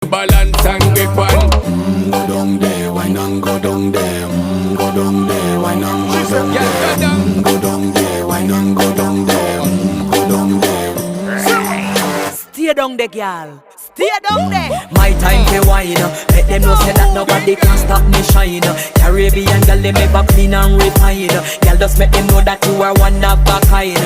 balance and grip on. Go down there, why not go down there? Go down there, why not go down there? Go down there, why not go down there? Go down there. Stay down there, girl. Stay down there. My time to wine. Let them know say that nobody can stop me shine. Caribbean girl, they make back clean and refine. Girl, just make them know that you are one of a kind.